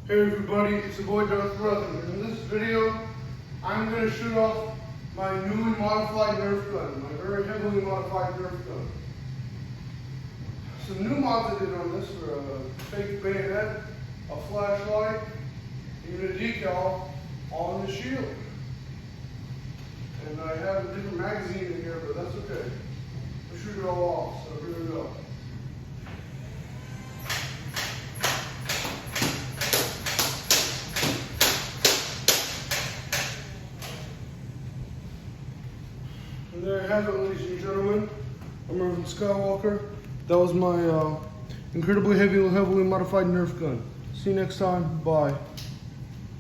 Hey everybody, it's your boy Darth Brother. In this video, I'm going to shoot off my newly modified Nerf gun, my very heavily modified Nerf gun. Some new mods I did on this were a fake bayonet, a flashlight, even a decal on the shield. And I have a different magazine in here, but that's okay. I'll shoot it all off, so here we go. And there you have it, ladies and gentlemen. I'm Irvin Skywalker. That was my incredibly heavily modified Nerf gun. See you next time. Bye.